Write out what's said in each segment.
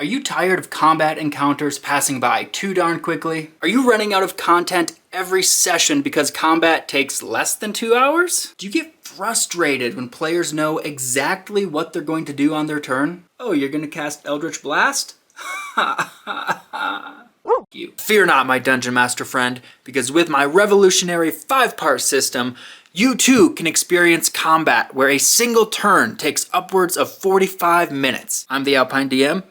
Are you tired of combat encounters passing by too darn quickly? Are you running out of content every session because combat takes less than 2 hours? Do you get frustrated when players know exactly what they're going to do on their turn? Oh, you're gonna cast Eldritch Blast? You. Fear not, my Dungeon Master friend, because with my revolutionary 5-part system, you too can experience combat where a single turn takes upwards of 45 minutes. I'm the TheAlpineDM.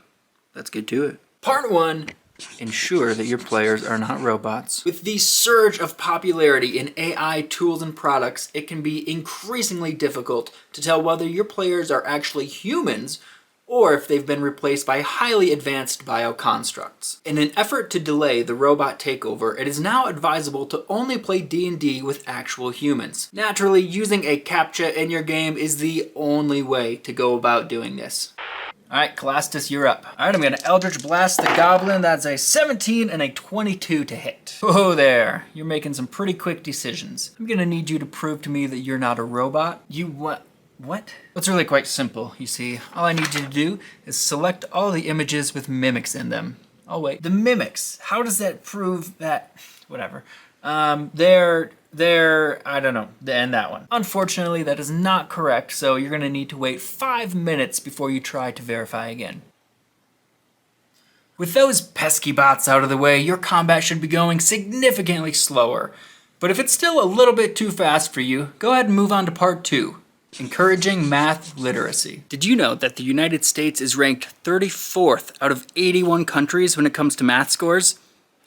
Let's get to it. Part 1. Ensure that your players are not robots. With the surge of popularity in AI tools and products, it can be increasingly difficult to tell whether your players are actually humans or if they've been replaced by highly advanced bioconstructs. In an effort to delay the robot takeover, it is now advisable to only play D&D with actual humans. Naturally, using a CAPTCHA in your game is the only way to go about doing this. Alright, Calastus, you're up. Alright, I'm gonna Eldritch Blast the Goblin. That's a 17 and a 22 to hit. Whoa there, you're making some pretty quick decisions. I'm gonna need you to prove to me that you're not a robot. You what? What? It's really quite simple, you see. All I need you to do is select all the images with mimics in them. Oh wait, the mimics. How does that prove that? Whatever. I don't know, and that one. Unfortunately, that is not correct, so you're gonna need to wait 5 minutes before you try to verify again. With those pesky bots out of the way, your combat should be going significantly slower. But if it's still a little bit too fast for you, go ahead and move on to part 2. Encouraging math literacy. Did you know that the United States is ranked 34th out of 81 countries when it comes to math scores?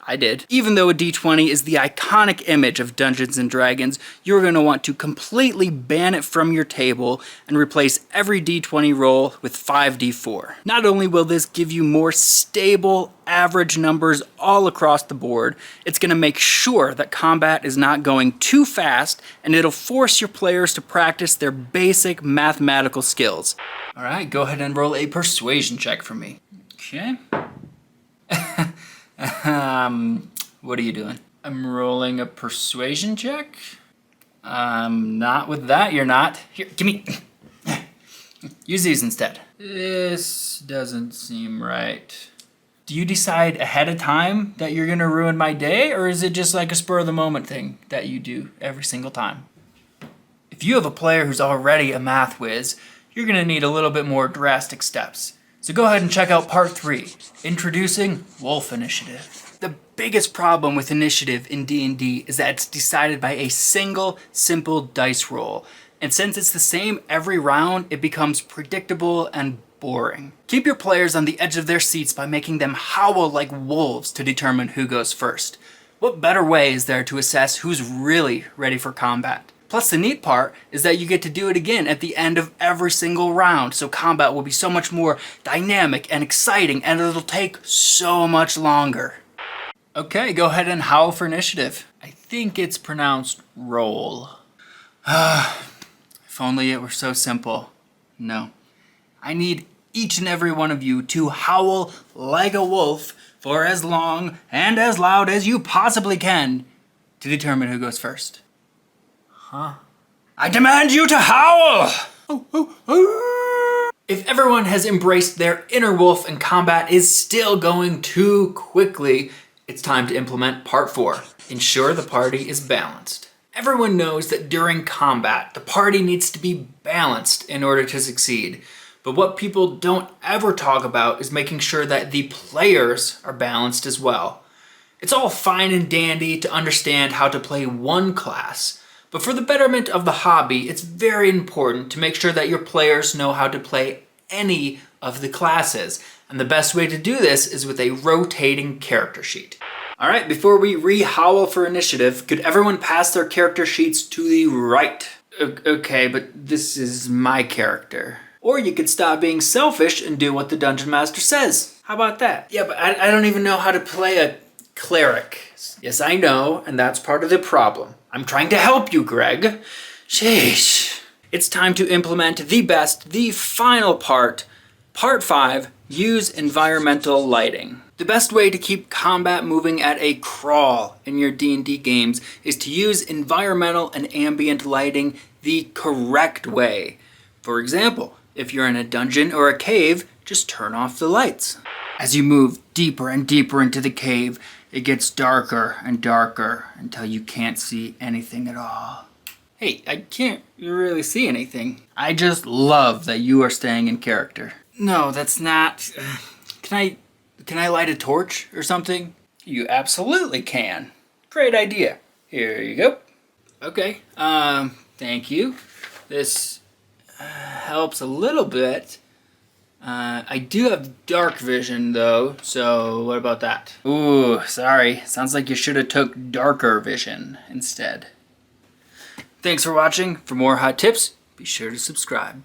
I did. Even though a D20 is the iconic image of Dungeons & Dragons, you're going to want to completely ban it from your table and replace every D20 roll with 5d4. Not only will this give you more stable, average numbers all across the board, it's going to make sure that combat is not going too fast, and it'll force your players to practice their basic mathematical skills. Alright, go ahead and roll a persuasion check for me. Okay. What are you doing? I'm rolling a persuasion check. Not with that, you're not. Here, give me. Use these instead. This doesn't seem right. Do you decide ahead of time that you're gonna ruin my day, or is it just like a spur of the moment thing that you do every single time? If you have a player who's already a math whiz, you're gonna need a little bit more drastic steps. So go ahead and check out part 3, Introducing Wolf Initiative. The biggest problem with initiative in D&D is that it's decided by a single, simple dice roll. And since it's the same every round, it becomes predictable and boring. Keep your players on the edge of their seats by making them howl like wolves to determine who goes first. What better way is there to assess who's really ready for combat? Plus, the neat part is that you get to do it again at the end of every single round, so combat will be so much more dynamic and exciting, and it'll take so much longer. Okay, go ahead and howl for initiative. I think it's pronounced roll. If only it were so simple. No. I need each and every one of you to howl like a wolf for as long and as loud as you possibly can to determine who goes first. Huh? I demand you to howl! If everyone has embraced their inner wolf and combat is still going too quickly, it's time to implement part 4. Ensure the party is balanced. Everyone knows that during combat, the party needs to be balanced in order to succeed. But what people don't ever talk about is making sure that the players are balanced as well. It's all fine and dandy to understand how to play one class, but for the betterment of the hobby, it's very important to make sure that your players know how to play any of the classes. And the best way to do this is with a rotating character sheet. All right, before we re-howl for initiative, could everyone pass their character sheets to the right? Okay, but this is my character. Or you could stop being selfish and do what the Dungeon Master says. How about that? Yeah, but I don't even know how to play a cleric. Yes, I know, and that's part of the problem. I'm trying to help you, Greg. Sheesh. It's time to implement the best, the final part, part 5, use environmental lighting. The best way to keep combat moving at a crawl in your D&D games is to use environmental and ambient lighting the correct way. For example, if you're in a dungeon or a cave, just turn off the lights. As you move deeper and deeper into the cave, it gets darker and darker until you can't see anything at all. Hey, I can't really see anything. I just love that you are staying in character. No, that's not... Can I light a torch or something? You absolutely can. Great idea. Here you go. Okay, thank you. This helps a little bit. I do have dark vision though, so what about that? Ooh, sorry. Sounds like you should have took darker vision instead. Thanks for watching. For more hot tips, be sure to subscribe.